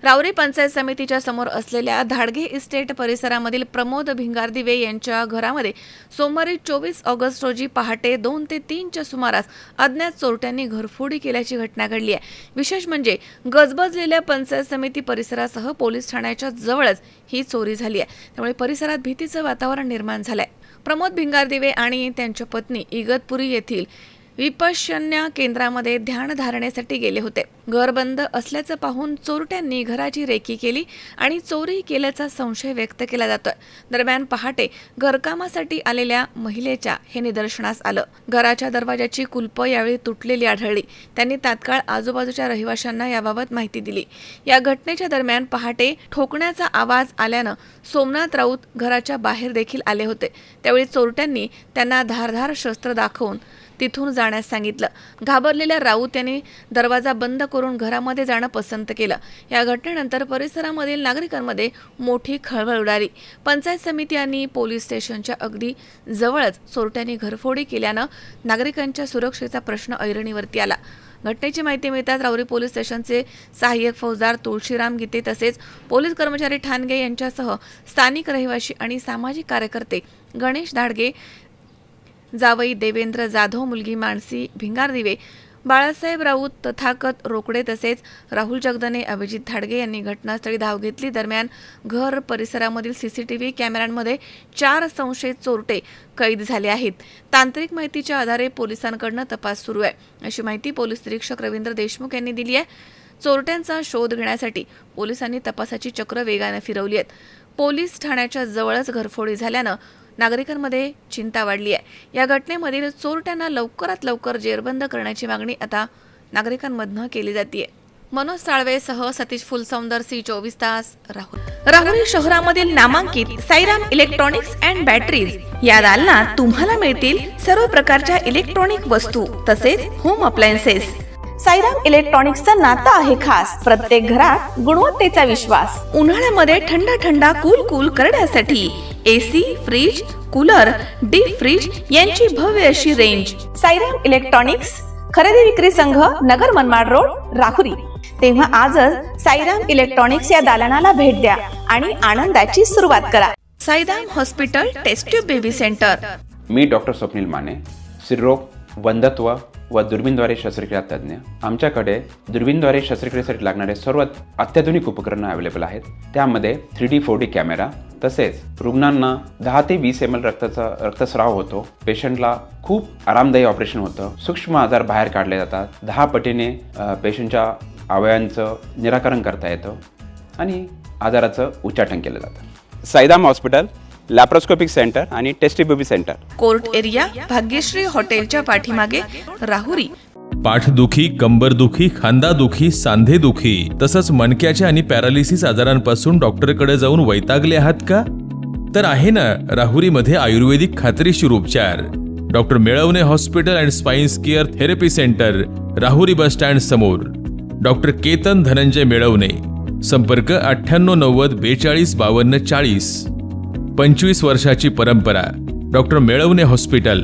राहुरी पंचायत समितीच्या समोर असलेल्या धाडगे इस्टेट परिसरामधील प्रमोद भिंगारदिवे यांच्या घरामध्ये सोमवारी 24 ऑगस्ट रोजी पहाटे 2 ते 3 च्या सुमारास अज्ञात चोरट्यांनी घरफोडी केल्याची घटना घडली आहे। विशेष म्हणजे गजबजलेल्या पंचायत समिती परिसरासह पोलीस ठाण्याच्या जवळच ही चोरी झाली आहे। त्यामुळे परिसरात भीतीचं वातावरण निर्माण झालंय। प्रमोद भिंगारदिवे आणि त्यांच्या पत्नी इगतपुरी येथील विपश्यना केंद्रामध्ये ध्यान धारणेसाठी गेले होते। घर बंद असल्याचं पाहून चोरट्यांनी घराची रेकी केली आणि चोरी केल्याचा संशय व्यक्त केला जातोय। दरम्यान पहाटे घरकामासाठी आलेल्या महिलेच्या हे निदर्शनास आलं। घराच्या दरवाजाची कुलपं यावेळी तुटलेली आढळली। त्यांनी तात्काळ आजूबाजूच्या रहिवाशांना याबाबत माहिती दिली। या घटनेच्या दरम्यान पहाटे ठोकण्याचा आवाज आल्यानं सोमनाथ राऊत घराच्या बाहेर देखील आले होते। त्यावेळी चोरट्यांनी त्यांना धारधार शस्त्र दाखवून तिथून जाण्यास सांगितलं। घाबरलेल्या राऊत यांनी दरवाजा बंद करून घरामध्ये जाणं पसंत केलं। या घटनेनंतर परिसरामधील नागरिकांमध्ये मोठी खळबळ उडाली। पंचायत समिती आणि पोलीस स्टेशनच्या अगदी जवळच चोरट्यांनी घरफोडी केल्यानं नागरिकांच्या सुरक्षेचा प्रश्न ऐरणीवरती आला। घटनेची माहिती मिळताच राहुरी पोलीस स्टेशनचे सहाय्यक फौजदार तुळशीराम गीते तसेच पोलीस कर्मचारी ठाणगे यांच्यासह स्थानिक रहिवासी आणि सामाजिक कार्यकर्ते गणेश धाडगे, जावई देवेंद्र जाधव, मुलगी मानसी भिंगारदिवे, बाळासाहेब राऊत, तथागत रोकडे तसेच राहुल जगदने, अभिजित धाडगे यांनी घटनास्थळी धाव घेतली। दरम्यान घर परिसरामधील सीसीटीव्ही कॅमेऱ्यांमध्ये 4 संशयित चोरटे कैद झाले आहेत। तांत्रिक माहितीच्या आधारे पोलिसांकडून तपास सुरू आहे, अशी माहिती पोलीस निरीक्षक रवींद्र देशमुख यांनी दिली आहे। चोरट्यांचा शोध घेण्यासाठी पोलिसांनी तपासाची चक्र वेगाने फिरवली आहेत। पोलीस ठाण्याच्या जवळच घरफोडी झाल्यानं नागरिकांमध्ये चिंता वाढली आहे। या घटनेमधील चोरट्यांना लवकरात लवकर जेरबंद करण्याची मागणी आता नागरिकांमधून केली जाते। मनोज साळवेसह सतीश फुलसौंदर, C24 तास, राहुरी शहरामधील नामांकित साईराम इलेक्ट्रॉनिक्स अँड बॅटरीज या दालनात तुम्हाला मिळतील सर्व प्रकारच्या इलेक्ट्रॉनिक वस्तू तसेच होम अप्लायन्सेस। साईराम इलेक्ट्रॉनिक्सचं नातं आहे खास। प्रत्येक घरात गुणवत्तेचा विश्वास। उन्हाळ्यामध्ये थंड कूल करण्यासाठी AC, fridge, cooler, deep freeze यांची भव्य अशी रेंज। साईराम इलेक्ट्रॉनिक्स खरेदी विक्री संघ, नगर मनमाड रोड, राहुरी। तेव्हा आजच साईराम इलेक्ट्रॉनिक्स या दालनाला भेट द्या आणि आनंदाची सुरुवात करा। Sairam hospital test tube baby centre. मी डॉक्टर स्वप्नील माने, स्त्रीरोग, वंध्यत्व व दुर्बीणद्वारे शस्त्रक्रिया तज्ञ। आमच्याकडे दुर्बीणद्वारे शस्त्रक्रियेसाठी लागणारे सर्व अत्याधुनिक उपकरणं अवेलेबल आहेत। त्यामध्ये 3D 4D कॅमेरा तसेच रुग्णांना 10 ते 20 ml रक्तस्राव होतो। पेशंटला खूप आरामदायी ऑपरेशन होतं। सूक्ष्म आजार बाहेर काढले जातात। 10 पटीने पेशंटच्या अवयवांचं निराकरण करता येतं आणि आजाराचं उच्चाटन केलं जातं। साईराम हॉस्पिटल, लॅप्रोस्कोपिक सेंटर आणि test baby centre, court area, Bhagyashree हॉटेलच्या पाठीमागे, राहुरी। पाठदुखी, कंबरदुखी, खांदादुखी, सांधेदुखी तसंच मणक्याच्या आणि पॅरालिसिस आजारांपासून डॉक्टरकडे जाऊन वैतागले आहात का? तर आहे ना राहुरीमध्ये आयुर्वेदिक खात्रीशीर उपचार। Doctor Melavane hospital and spines care therapy centre, Rahuri bus stand समोर। डॉक्टर केतन धनंजय मेळवणे, संपर्क 9890 42 52 40। 25 वर्षाची परंपरा। Doctor Melavane hospital.